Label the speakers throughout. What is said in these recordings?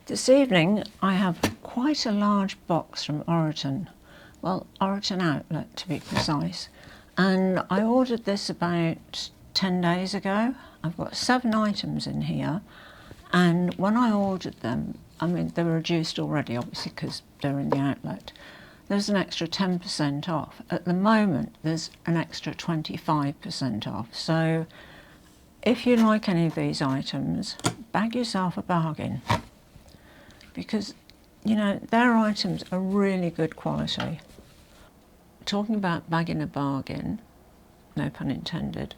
Speaker 1: This evening I have quite a large box from Oroton, well, Oroton Outlet to be precise, and I ordered this about 10 days ago. I've got 7 items in here, and when I ordered them, I mean they were reduced already obviously because they're in the outlet. There's an extra 10% off. At the moment there's an extra 25% off, so if you like any of these items, bag yourself a bargain, because you know their items are really good quality. Talking about bagging a bargain, no pun intended,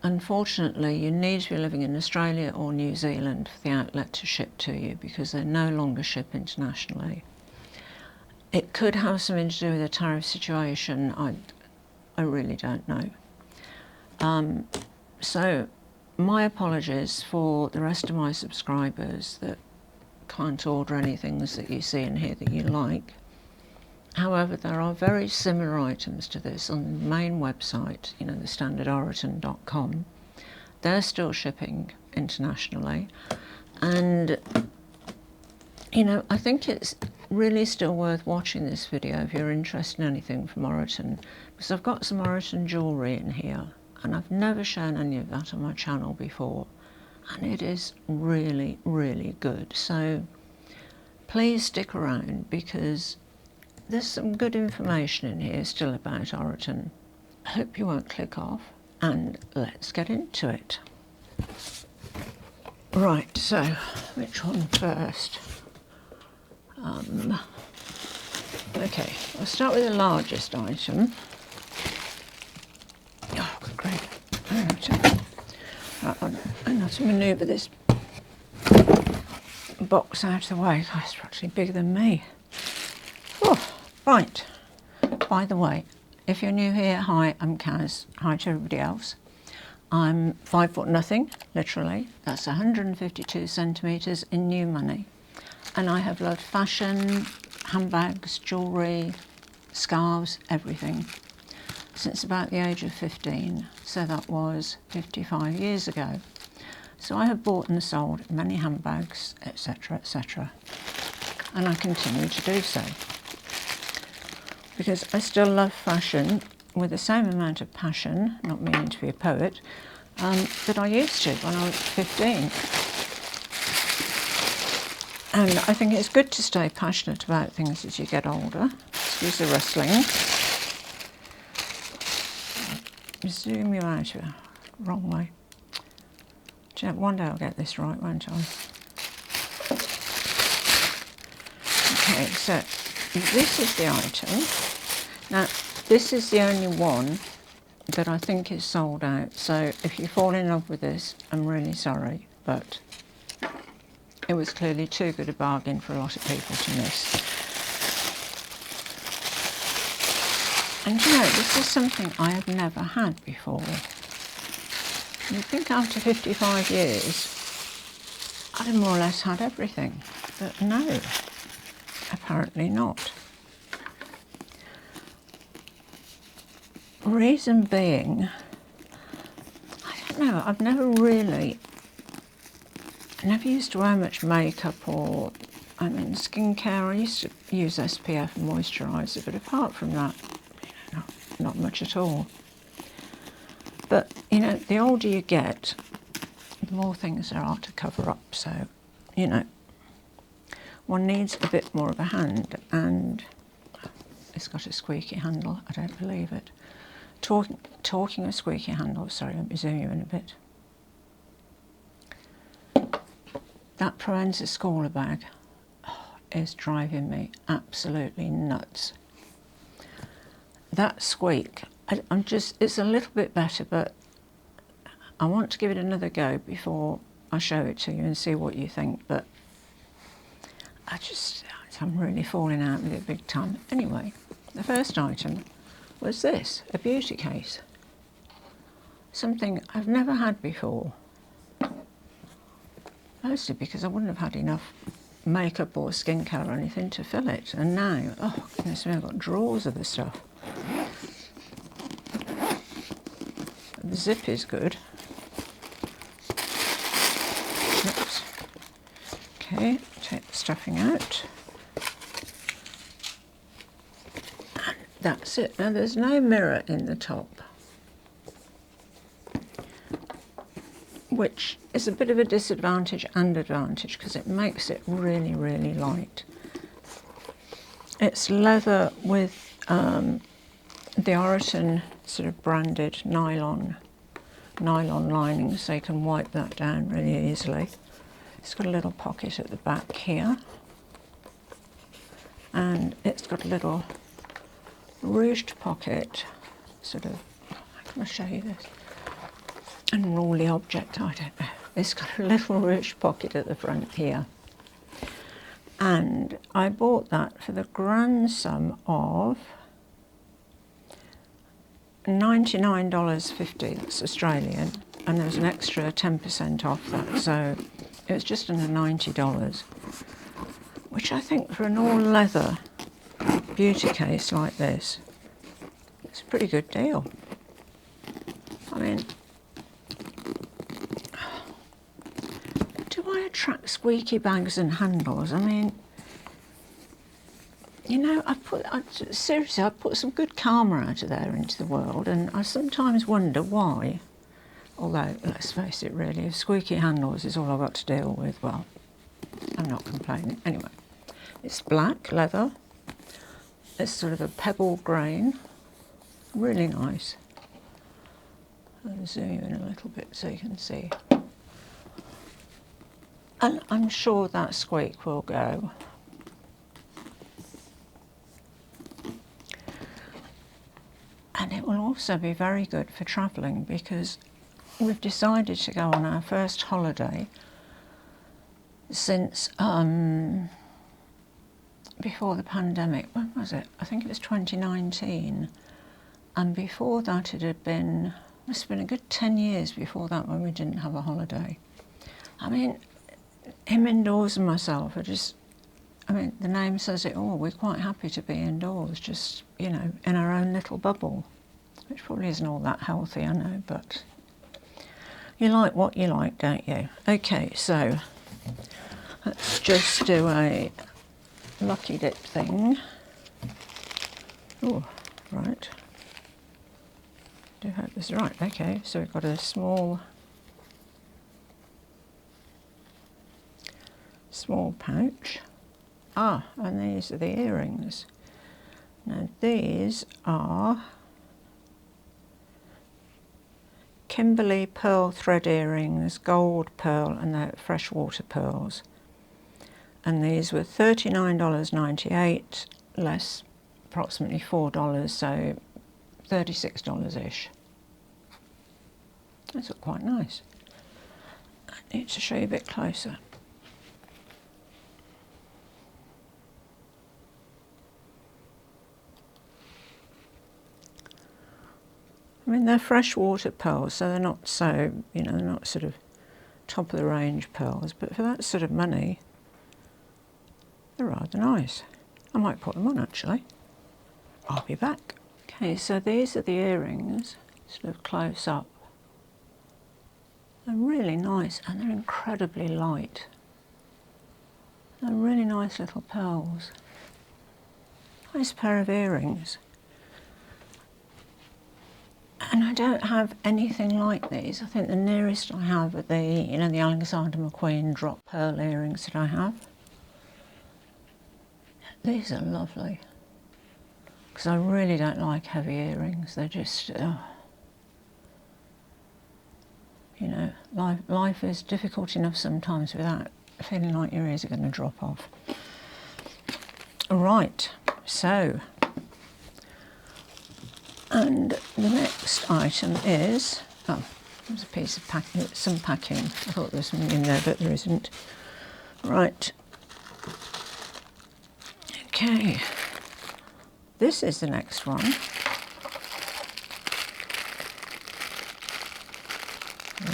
Speaker 1: unfortunately you need to be living in Australia or New Zealand for the outlet to ship to you, because they no longer ship internationally. It could have something to do with the tariff situation, I really don't know. So my apologies for the rest of my subscribers that can't order any things that you see in here that you like. However, there are very similar items to this on the main website, you know, the standard oroton.com. They're still shipping internationally, and you know, I think it's really still worth watching this video if you're interested in anything from Oroton, because I've got some Oroton jewellery in here and I've never shown any of that on my channel before, and it is really, really good. So please stick around because there's some good information in here still about Oroton. I hope you won't click off, and let's get into it. Right, so which one first? Okay, I'll start with the largest item. Oh, good grief. I have to manoeuvre this box out of the way. Oh, it's actually bigger than me. Oh, right. By the way, if you're new here, hi, I'm Kaz. Hi to everybody else. I'm 5 foot nothing, literally. That's 152 centimetres in new money. And I have loved fashion, handbags, jewellery, scarves, everything, since about the age of 15. So that was 55 years ago. So I have bought and sold many handbags, etc., etc. And I continue to do so, because I still love fashion with the same amount of passion, not meaning to be a poet, that I used to when I was 15. And I think it's good to stay passionate about things as you get older. Excuse the rustling. Zoom you out here. Wrong way. Do you know, one day I'll get this right, won't I? Okay, so this is the item. Now, this is the only one that I think is sold out. So if you fall in love with this, I'm really sorry, but it was clearly too good a bargain for a lot of people to miss. And you know, this is something I have never had before. You'd think after 55 years, I'd have more or less had everything, but no, apparently not. Reason being, I don't know, I've never used to wear much makeup or, I mean, skincare. I used to use SPF and moisturiser, but apart from that, you know, not much at all. But, you know, the older you get, the more things there are to cover up, so, you know, one needs a bit more of a hand, and it's got a squeaky handle, I don't believe it. Talking of squeaky handles, sorry, let me zoom you in a bit. That Provenza Scola bag is driving me absolutely nuts. That squeak, it's a little bit better, but I want to give it another go before I show it to you and see what you think, but I'm really falling out with it big time. Anyway, the first item was this, a beauty case. Something I've never had before. Mostly because I wouldn't have had enough makeup or skincare or anything to fill it. And now, oh goodness me, I've got drawers of the stuff. The zip is good. Oops. Okay, take the stuffing out. And that's it. Now there's no mirror in the top, which is a bit of a disadvantage and advantage because it makes it really, really light. It's leather with the Oroton sort of branded nylon lining, so you can wipe that down really easily. It's got a little pocket at the back here, and it's got a little ruched pocket, sort of, how can I show you this? Unruly object, I don't know. It's got a little ruched pocket at the front here. And I bought that for the grand sum of $99.50, that's Australian, and there was an extra 10% off that, so it was just under $90, which I think for an all leather beauty case like this, it's a pretty good deal. I mean, do I attract squeaky bags and handles? I mean, you know, seriously, I put some good karma out of there into the world, and I sometimes wonder why. Although, let's face it, really, if squeaky handles is all I've got to deal with, well, I'm not complaining. Anyway, it's black leather. It's sort of a pebble grain. Really nice. I'll zoom you in a little bit so you can see. And I'm sure that squeak will go. And it will also be very good for travelling because we've decided to go on our first holiday since before the pandemic. When was it? I think it was 2019. And before that it had been, must have been a good 10 years before that when we didn't have a holiday. I mean, him indoors and myself are just, I mean, the name says it all. We're quite happy to be indoors, just, you know, in our own little bubble, which probably isn't all that healthy, I know, but you like what you like, don't you? Okay, so let's just do a lucky dip thing. Oh, right. Do hope this is right. Okay, so we've got a small pouch. Ah, and these are the earrings. Now these are Kimberley pearl thread earrings, gold pearl, and they're freshwater pearls. And these were $39.98, less approximately $4, so $36-ish. Those look quite nice. I need to show you a bit closer. I mean, they're freshwater pearls, so they're not so, you know, they're not sort of top of the range pearls, but for that sort of money, they're rather nice. I might put them on actually. I'll be back. Okay, so these are the earrings, sort of close up. They're really nice and they're incredibly light. They're really nice little pearls. Nice pair of earrings. And I don't have anything like these. I think the nearest I have are the, you know, the Alexander McQueen drop pearl earrings that I have. These are lovely. Because I really don't like heavy earrings. They're just, you know, life is difficult enough sometimes without feeling like your ears are going to drop off. Right, so, and the next item is, oh, there's a piece of packing, some packing. I thought there was something in there, but there isn't. Right. Okay. This is the next one.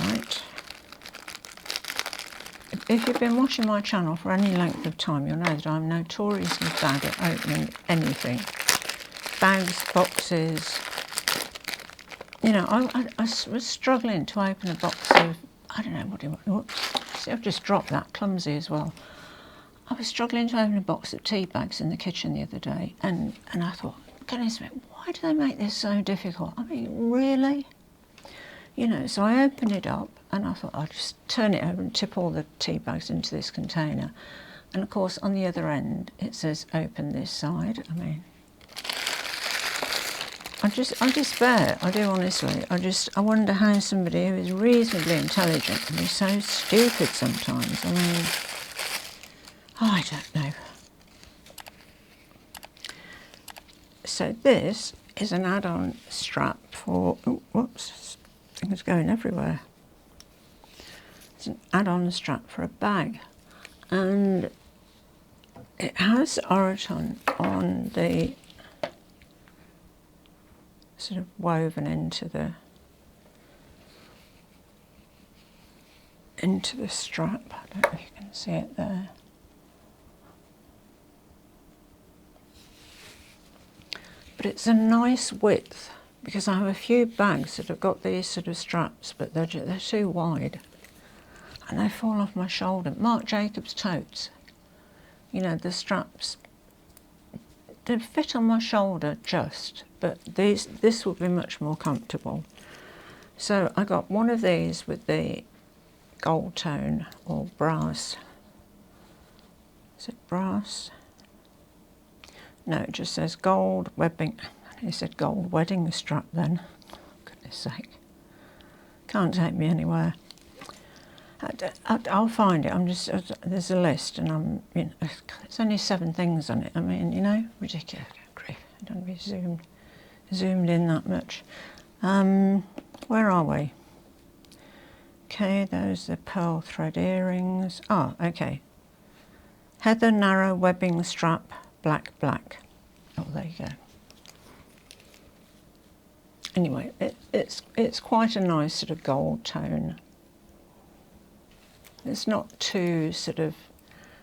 Speaker 1: Right. If you've been watching my channel for any length of time, you'll know that I'm notoriously bad at opening anything. Bags, boxes. You know, I was struggling to open a box of, I don't know, what do you want? Whoops. See, I've just dropped that, clumsy as well. I was struggling to open a box of tea bags in the kitchen the other day, and I thought, goodness me, why do they make this so difficult? I mean, really? You know, so I opened it up and I thought I'll just turn it over and tip all the tea bags into this container. And of course on the other end it says open this side. I mean, I despair, I do honestly. I wonder how somebody who is reasonably intelligent can be so stupid sometimes. I mean, I don't know. So this is an add-on strap for, oh, whoops, things going everywhere. It's an add-on strap for a bag, and it has Oroton on the sort of woven into the strap. I don't know if you can see it there. But it's a nice width, because I have a few bags that have got these sort of straps, but they're too wide and they fall off my shoulder. Marc Jacobs totes, you know, the straps, they fit on my shoulder just, but this would be much more comfortable. So I got one of these with the gold tone or brass. Is it brass? No, it just says gold webbing. It said gold wedding strap then. Goodness sake. Can't take me anywhere. I'll find it. There's a list, and you know, there's only 7 things on it. I mean, you know, ridiculous. Grief. I don't be zoomed in that much. Where are we? Okay, those are pearl thread earrings. Oh, okay. Heather narrow webbing strap, black. Oh, there you go. Anyway, it's quite a nice sort of gold tone. It's not too sort of,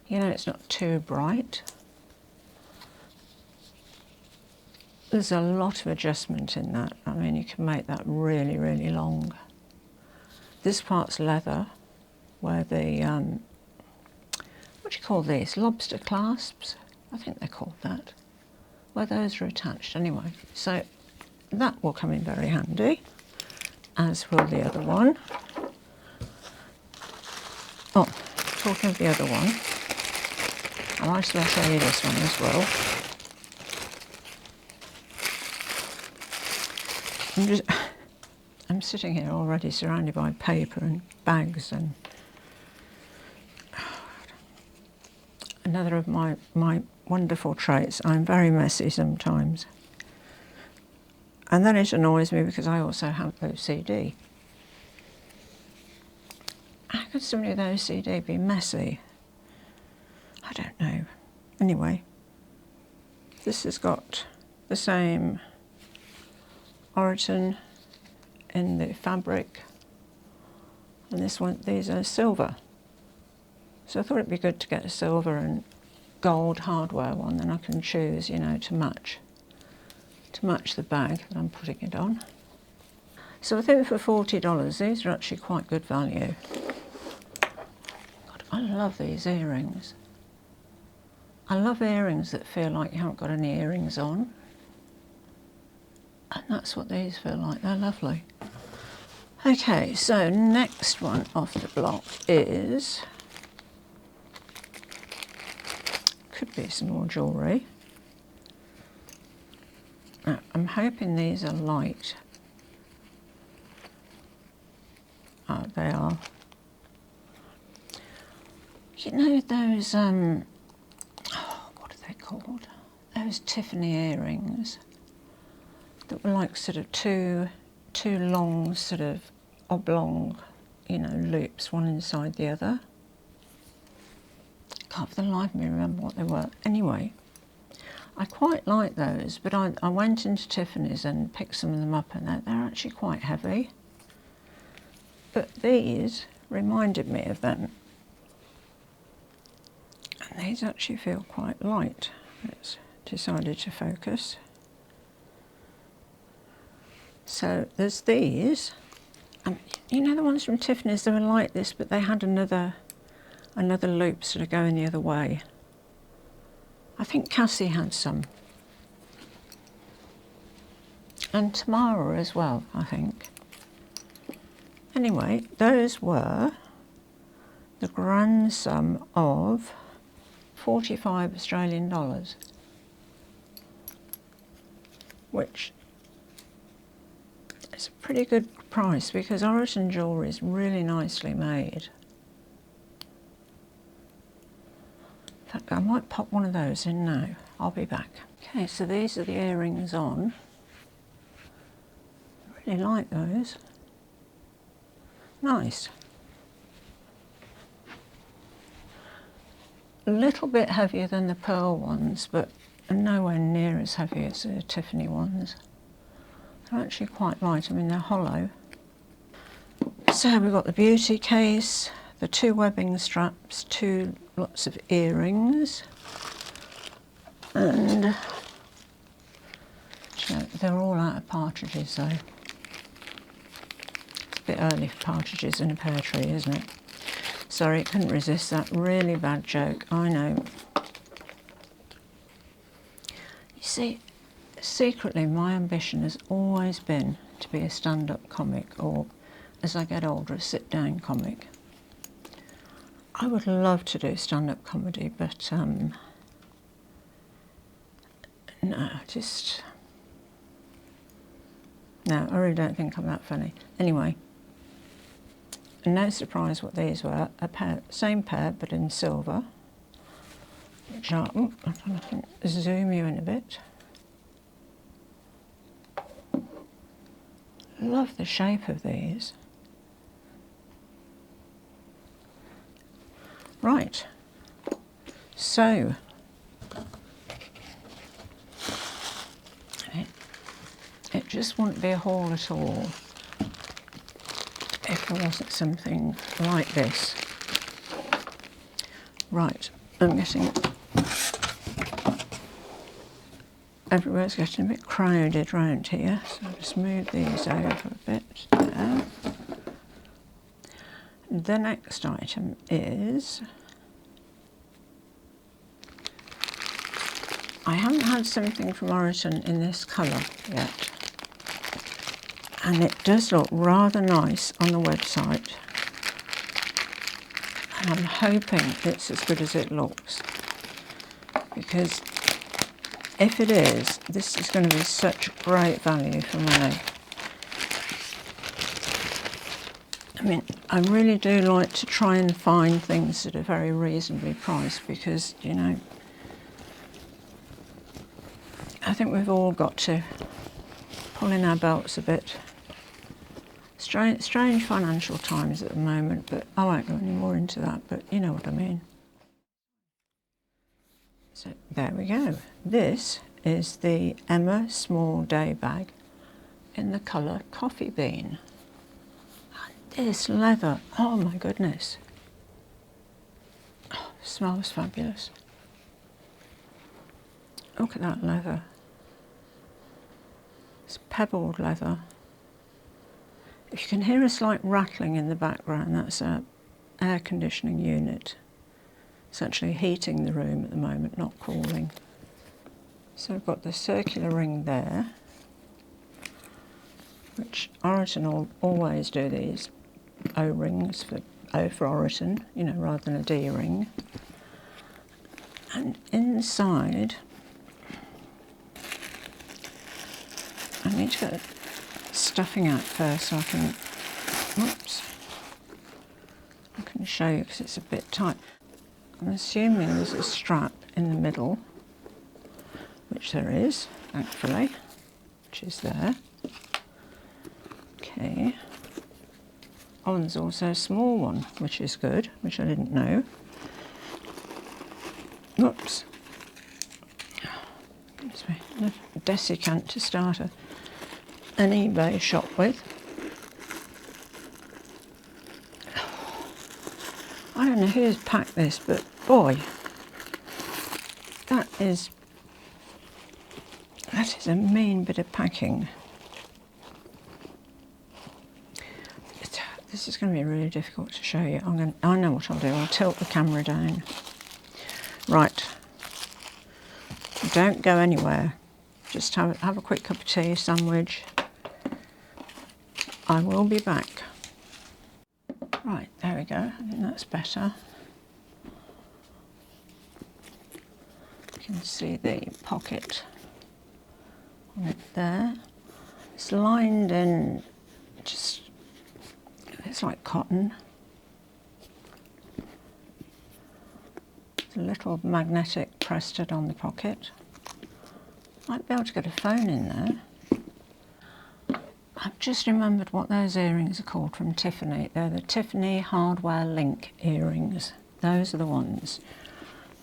Speaker 1: you know, it's not too bright. There's a lot of adjustment in that. I mean, you can make that really, really long. This part's leather, where the, what do you call these? Lobster clasps? I think they're called that. Where those are attached anyway. So that will come in very handy, as will the other one. Oh, talking of the other one, I might as well show you this one as well. I'm sitting here already surrounded by paper and bags, and another of my wonderful traits, I'm very messy sometimes. And then it annoys me because I also have OCD. How could somebody with OCD be messy? I don't know. Anyway, this has got the same Oroton in the fabric, and these are silver. So I thought it'd be good to get a silver and gold hardware one, then I can choose, you know, to match the bag that I'm putting it on. So I think for $40, these are actually quite good value. God, I love these earrings. I love earrings that feel like you haven't got any earrings on. And that's what these feel like, they're lovely. Okay, so next one off the block is, could be some more jewellery. Now, I'm hoping these are light. Oh, they are. You know those, what are they called? Those Tiffany earrings that were like sort of two long sort of oblong, you know, loops, one inside the other. Can't for the life of me remember what they were. Anyway, I quite like those, but I went into Tiffany's and picked some of them up, and they're actually quite heavy. But these reminded me of them. And these actually feel quite light. It's decided to focus. So there's these. You know the ones from Tiffany's, they were like this, but they had another loop sort of going the other way. I think Cassie had some. And Tamara as well, I think. Anyway, those were the grand sum of 45 Australian dollars, which is a pretty good price because Oroton jewellery is really nicely made. In fact, I might pop one of those in now. I'll be back. Okay, so these are the earrings on. I really like those. Nice. A little bit heavier than the pearl ones, but nowhere near as heavy as the Tiffany ones. They're actually quite light. I mean, they're hollow. So we've got the beauty case, the 2 webbing straps, lots of earrings, and they're all out of partridges though. It's a bit early for partridges in a pear tree, isn't it? Sorry, couldn't resist that really bad joke, I know. You see, secretly my ambition has always been to be a stand-up comic, or as I get older, a sit-down comic. I would love to do stand-up comedy, but no, I really don't think I'm that funny. Anyway, no surprise what these were. Same pair, but in silver. Which are, I'm trying to zoom you in a bit. Love the shape of these. Right, so it just wouldn't be a haul at all if there wasn't something like this. Right, I'm getting, everywhere's getting a bit crowded round here, so I'll just move these over a bit there. The next item is, I haven't had something from Oroton in this colour yet, and it does look rather nice on the website, and I'm hoping it's as good as it looks, because if it is, this is going to be such great value for money. I mean, I really do like to try and find things that are very reasonably priced because, you know, I think we've all got to pull in our belts a bit. Strange financial times at the moment, but I won't go any more into that, but you know what I mean. So there we go. This is the Emma Small Day Bag in the colour Coffee Bean. This leather, oh my goodness. Oh, smells fabulous. Look at that leather. It's pebbled leather. If you can hear a slight rattling in the background, that's an air conditioning unit. It's actually heating the room at the moment, not cooling. So I've got the circular ring there, which Oroton always do these O-rings for Oroton, you know, rather than a D-ring. And inside, I need to get the stuffing out first so I can, whoops, I can show you because it's a bit tight. I'm assuming there's a strap in the middle, which there is, thankfully, which is there. Okay. Oh, and there's also a small one, which is good, which I didn't know. Whoops. Gives me a desiccant to start an eBay shop with. I don't know who's packed this, but boy, that is a mean bit of packing. This is going to be really difficult to show you. I know what I'll do. I'll tilt the camera down. Right. Don't go anywhere. Just have a quick cup of tea, sandwich. I will be back. Right, there we go. I think that's better. You can see the pocket on it there. It's lined in just, it's like cotton. There's a little magnetic press-stud on the pocket. Might be able to get a phone in there. I've just remembered what those earrings are called from Tiffany. They're the Tiffany Hardware Link earrings. Those are the ones.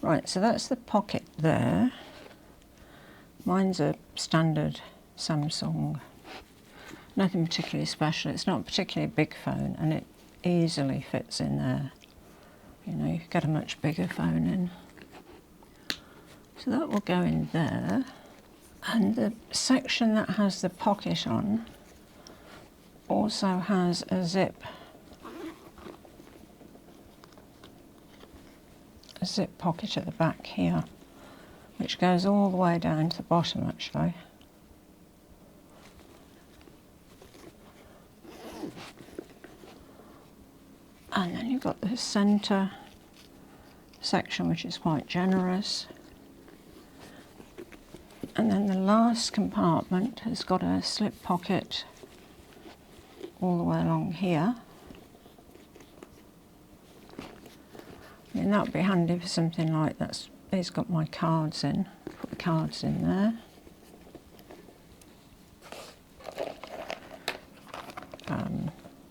Speaker 1: Right, so that's the pocket there. Mine's a standard Samsung. Nothing particularly special. It's not a particularly big phone and it easily fits in there. You know, you could get a much bigger phone in. So that will go in there. And the section that has the pocket on also has a zip pocket at the back here, which goes all the way down to the bottom actually. And then you've got the centre section, which is quite generous. And then the last compartment has got a slip pocket all the way along here. I mean, that would be handy for something like that. It's got my cards in. Put the cards in there.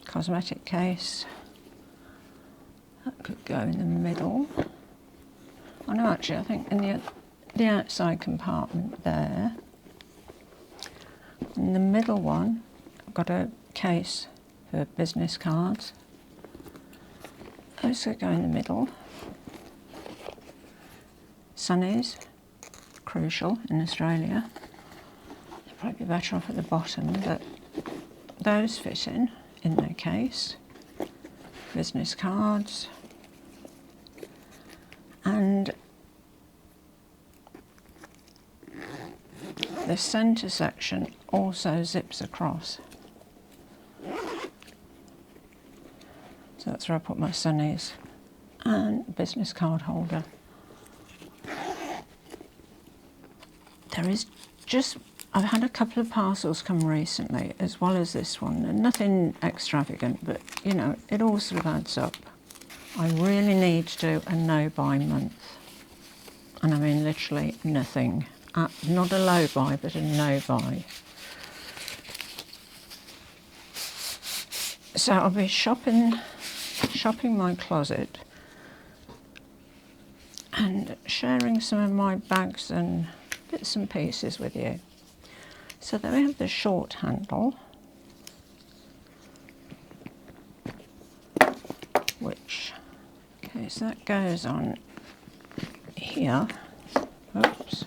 Speaker 1: Cosmetic case. That could go in the middle. Oh no, actually, I think in the outside compartment there. In the middle one, I've got a case for business cards. Those could go in the middle. Sunnies, crucial in Australia. They'd probably be better off at the bottom, but those fit in their case. Business cards. And the centre section also zips across. So that's where I put my sunnies and business card holder. There is just, I've had a couple of parcels come recently as well as this one, and nothing extravagant, but you know, it all sort of adds up. I really need to do a no-buy month. And I mean literally nothing. Not a low buy, but a no buy. So I'll be shopping my closet and sharing some of my bags and bits and pieces with you. So then we have the short handle, which, okay, so that goes on here. Oops.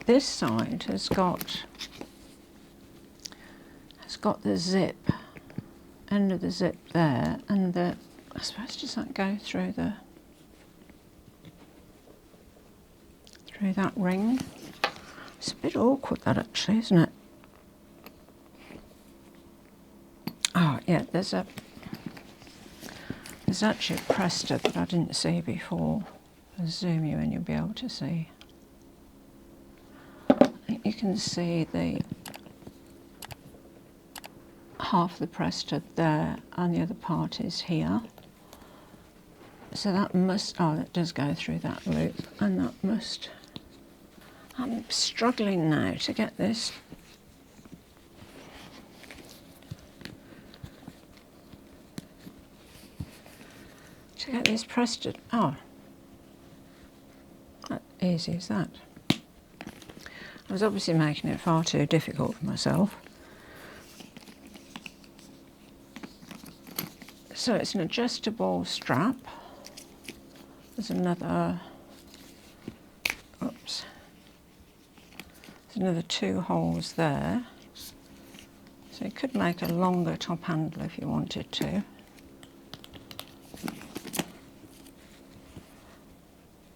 Speaker 1: This side has got the zip, end of the zip there, and I suppose does that go through that ring? It's a bit awkward that actually, isn't it? Oh yeah, there's actually a press-stud that I didn't see before. I'll zoom you in, you'll be able to see. You can see the half the press-stud there and the other part is here. So that must, oh, that does go through that loop, and that must, I'm struggling now to get this press-stud, oh, that easy as that. I was obviously making it far too difficult for myself. So it's an adjustable strap. There's another, oops, there's another 2 holes there. So So you could make a longer top handle if you wanted to.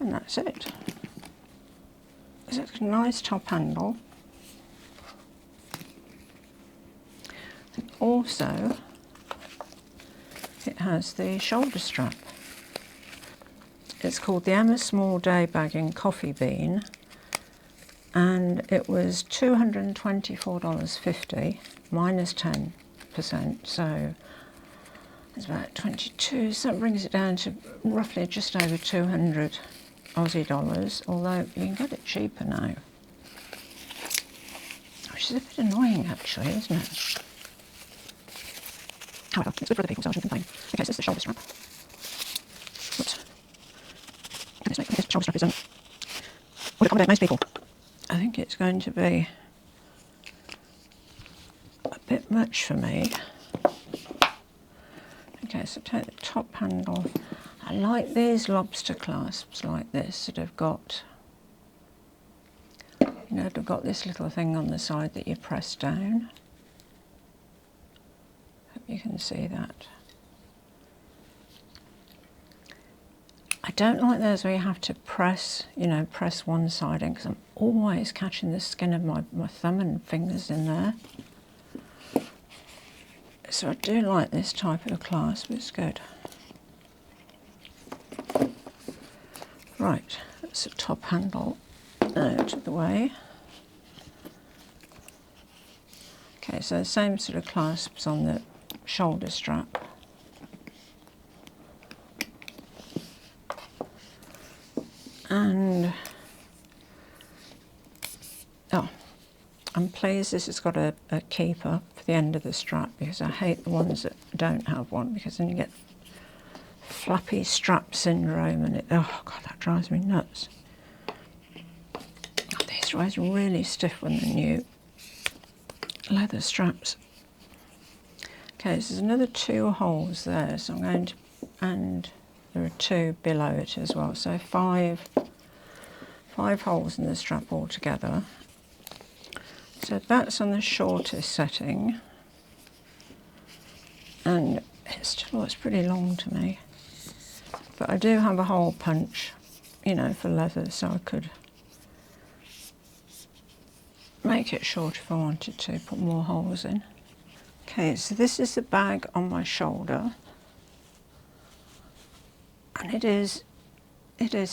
Speaker 1: And that's it. So it's a nice top handle. Also, it has the shoulder strap. It's called the Emma Small Day Bag in Coffee Bean, and it was $224.50 minus 10%, so it's about 22, so that brings it down to roughly just over 200 Aussie dollars, although you can get it cheaper now, which is a bit annoying actually, isn't it? However, it's good for other people, so I shouldn't complain. Okay, so this is the shoulder strap. Whoops. This shoulder strap is would accommodate most people. I think it's going to be a bit much for me. Okay, so take the top handle. I like these lobster clasps like this that have got, you know, they've got this little thing on the side that you press down. Hope you can see that. I don't like those where you have to press, you know, press one side in, because I'm always catching the skin of my thumb and fingers in there. So I do like this type of clasp, it's good. Right, that's the top handle out of the way. Okay, so the same sort of clasps on the shoulder strap. And, oh, I'm pleased this has got a keeper for the end of the strap, because I hate the ones that don't have one, because then you get flappy strap syndrome and oh God, that drives me nuts. These are always really stiff when they're new. Leather straps. Okay, so there's another 2 holes there, so I'm going to, and there are 2 below it as well, so 5 holes in the strap altogether. So that's on the shortest setting, and it still looks pretty long to me. But I do have a hole punch, you know, for leather, so I could make it short if I wanted to, put more holes in. Okay, so this is the bag on my shoulder, and it is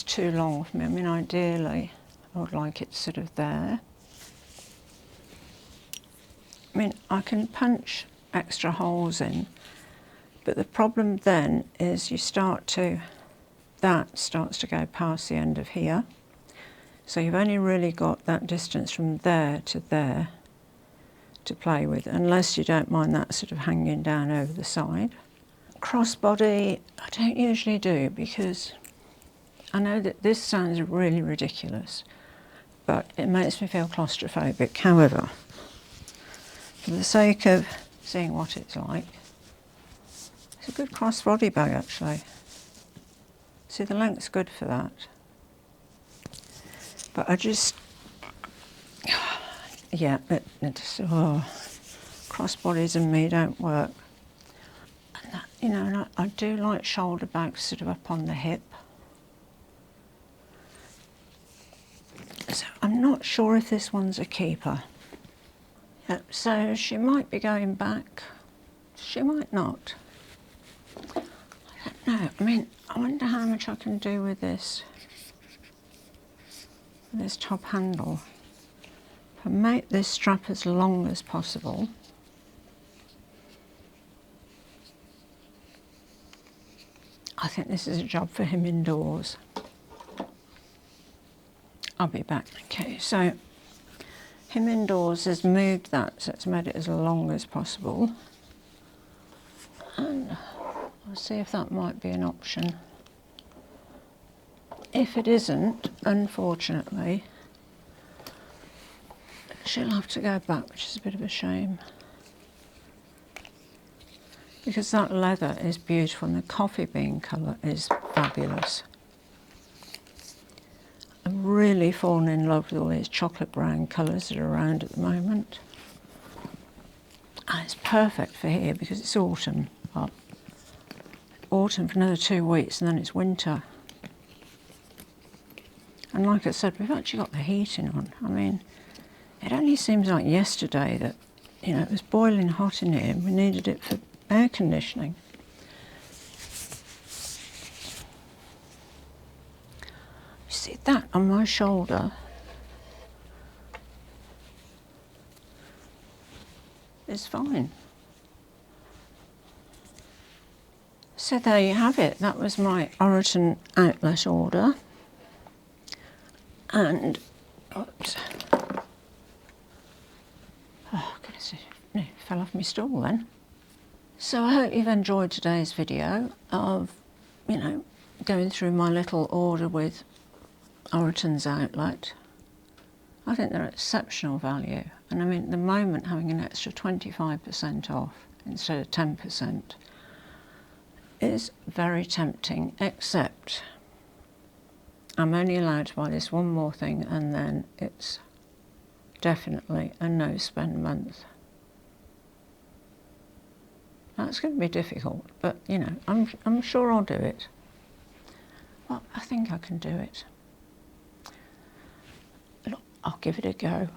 Speaker 1: too long for me. I mean, ideally, I would like it sort of there. I mean, I can punch extra holes in, but the problem then is that starts to go past the end of here. So you've only really got that distance from there to play with, unless you don't mind that sort of hanging down over the side. Crossbody, I don't usually do, because I know that this sounds really ridiculous, but it makes me feel claustrophobic. However, for the sake of seeing what it's like, it's a good crossbody bag actually. See, the length's good for that. But I just, yeah, crossbodies and me don't work. And that, you know, and I do like shoulder bags sort of up on the hip. So I'm not sure if this one's a keeper. Yep, so she might be going back, she might not. I don't know, I mean, I wonder how much I can do with this top handle. If I make this strap as long as possible, I think this is a job for him indoors. I'll be back. Okay, so him indoors has moved that, so it's made it as long as possible. And I'll see if that might be an option. If it isn't, unfortunately, she'll have to go back, which is a bit of a shame. Because that leather is beautiful and the coffee bean colour is fabulous. I've really fallen in love with all these chocolate brown colours that are around at the moment. I it's perfect for here because it's autumn. Well, autumn for another 2 weeks and then it's winter. And like I said, we've actually got the heating on. I mean, it only seems like yesterday that, you know, it was boiling hot in here and we needed it for air conditioning. You see that on my shoulder? It's fine. So there you have it. That was my Oroton outlet order. And, oops. Oh, goodness, it fell off my stool then. So I hope you've enjoyed today's video of, you know, going through my little order with Oroton's outlet. I think they're exceptional value. And I mean, at the moment, having an extra 25% off instead of 10% is very tempting, except I'm only allowed to buy this one more thing and then it's definitely a no-spend month. That's going to be difficult, but you know, I'm sure I'll do it. Well, I think I can do it. Look, I'll give it a go.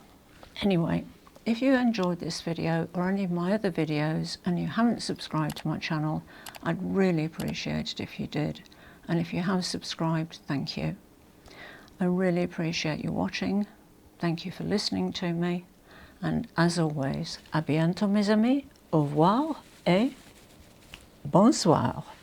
Speaker 1: Anyway, if you enjoyed this video or any of my other videos and you haven't subscribed to my channel, I'd really appreciate it if you did. And if you have subscribed, thank you. I really appreciate you watching. Thank you for listening to me. And as always, à bientôt mes amis, au revoir et bonsoir.